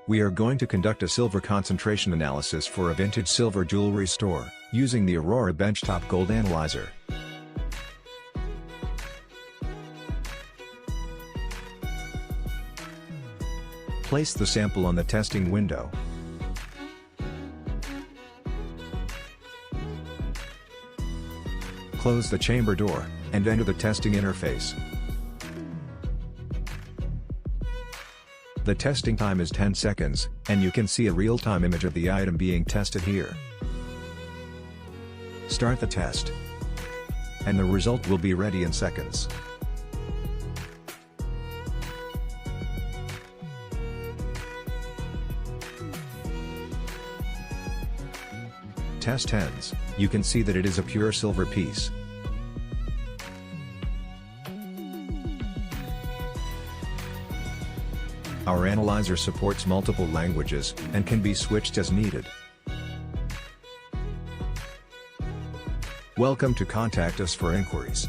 We are going to conduct a silver concentration analysis for a vintage silver jewelry store, using the Aurora benchtop gold analyzer. Place the sample on the testing window. Close the chamber door, and enter the testing interface. The testing time is 10 seconds, and you can see a real-time image of the item being tested here. Start the test, and the result will be ready in seconds. Test ends. You can see that it is a pure silver piece. Our analyzer supports multiple languages, and can be switched as needed. Welcome to contact us for inquiries.